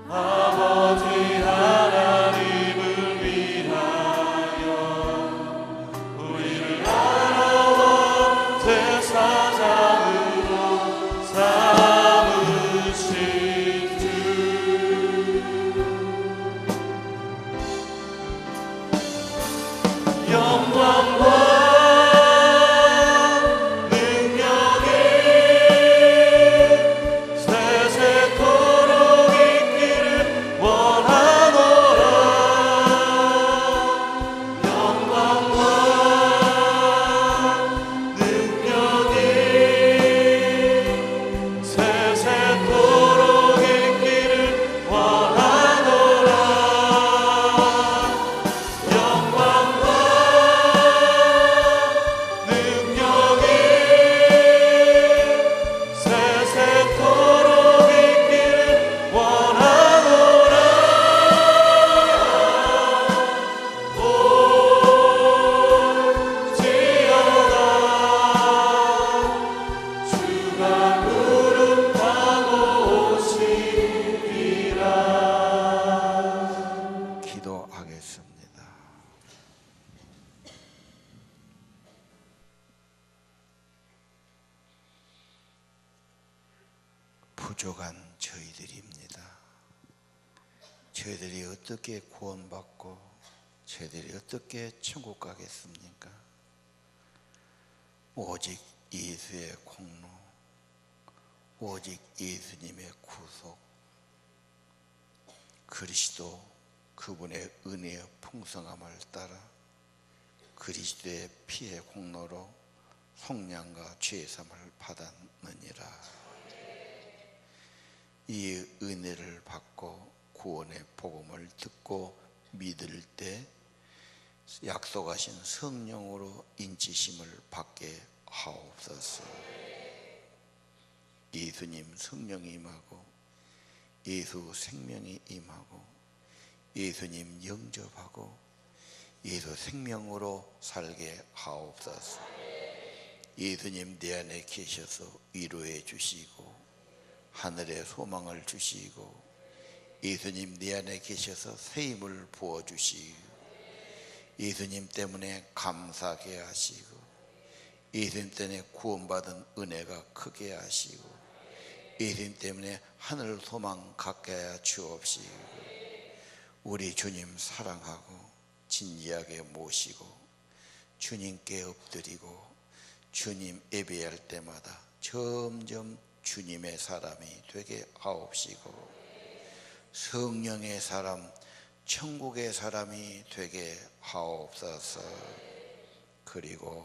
아버지 하나님을 위하여 우리를 하나와 제사장으로 삼으신 주 영광과 능력이 세세토록 있기를 원하노라 영광과 능력이 세세토록 있기를 원하노라 영광과 능력이 세세토록 있기를 원하노라 올지어다 주가 구름 타고 오시리라 기도하겠습니다. 부족한 저희들입니다. 저희들이 어떻게 구원받고 저희들이 어떻게 천국 가겠습니까? 오직 예수의 공로, 오직 예수님의 구속, 그리스도 그분의 은혜의 풍성함을 따라 그리스도의 피의 공로로 속량과 죄사함을 받았느니라. 이 은혜를 받고 구원의 복음을 듣고 믿을 때 약속하신 성령으로 인치심을 받게 하옵소서. 예수님 성령이 임하고 예수 생명이 임하고 예수님 영접하고 예수 생명으로 살게 하옵소서. 예수님 내 안에 계셔서 위로해 주시고 하늘의 소망을 주시고 예수님 내 안에 계셔서 새 힘을 부어주시고 예수님 때문에 감사하게 하시고 예수님 때문에 구원받은 은혜가 크게 하시고 예수님 때문에 하늘 소망 갖게 하여 주옵시고 우리 주님 사랑하고 진지하게 모시고 주님께 엎드리고 주님 예배할 때마다 점점 주님의 사람이 되게 하옵시고 성령의 사람, 천국의 사람이 되게 하옵소서. 그리고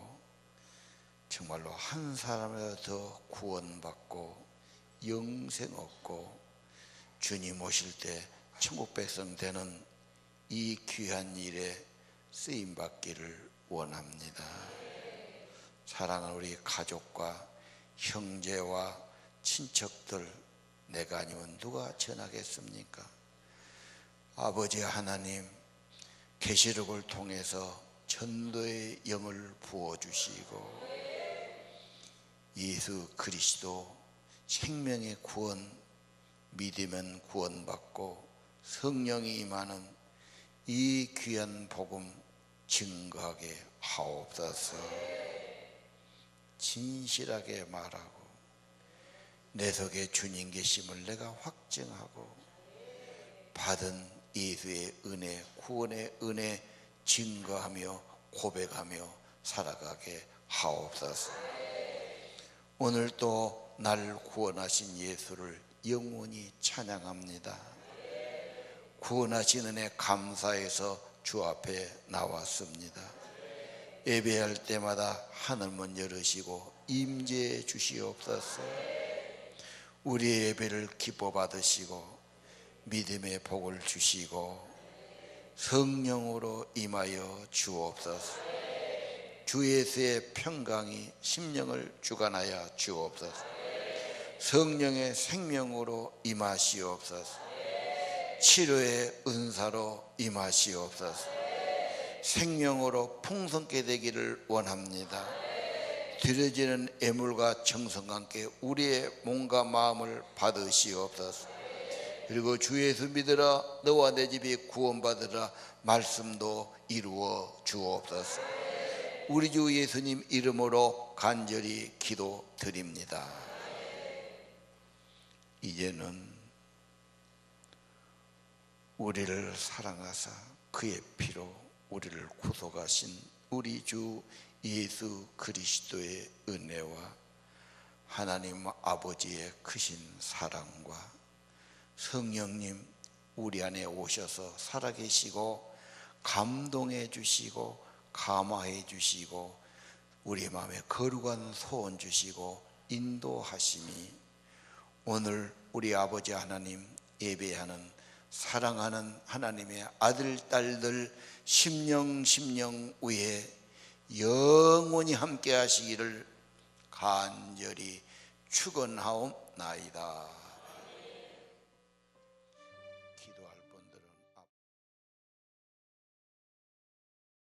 정말로 한 사람이라도 더 구원받고 영생 얻고 주님 오실 때 천국 백성 되는 이 귀한 일에 쓰임 받기를 원합니다. 사랑하는 우리 가족과 형제와 친척들, 내가 아니면 누가 전하겠습니까? 아버지 하나님, 계시록을 통해서 전도의 영을 부어주시고 예수 그리스도 생명의 구원, 믿으면 구원받고 성령이 임하는 이 귀한 복음 증거하게 하옵소서. 진실하게 말하고 내 속에 주님 계심을 내가 확증하고 받은 예수의 은혜, 구원의 은혜 증거하며 고백하며 살아가게 하옵소서. 오늘 또 날 구원하신 예수를 영원히 찬양합니다. 구원하신 은혜 감사해서 주 앞에 나왔습니다. 예배할 때마다 하늘문 열으시고 임재해 주시옵소서. 우리의 예배를 기뻐 받으시고 믿음의 복을 주시고 성령으로 임하여 주옵소서. 주 예수의 평강이 심령을 주관하여 주옵소서. 성령의 생명으로 임하시옵소서. 치료의 은사로 임하시옵소서. 생명으로 풍성케 되기를 원합니다. 드려지는 애물과 정성과 함께 우리의 몸과 마음을 받으시옵소서. 그리고 주 예수 믿으라 너와 내 집이 구원받으라 말씀도 이루어 주옵소서. 우리 주 예수님 이름으로 간절히 기도드립니다. 이제는 우리를 사랑하사 그의 피로 우리를 구속하신 우리 주 예수 그리스도의 은혜와 하나님 아버지의 크신 사랑과 성령님 우리 안에 오셔서 살아계시고 감동해 주시고 감화해 주시고 우리 마음에 거룩한 소원 주시고 인도하심이 오늘 우리 아버지 하나님 예배하는 사랑하는 하나님의 아들 딸들 심령 위에 영원히 함께 하시기를 간절히 축원하옵나이다.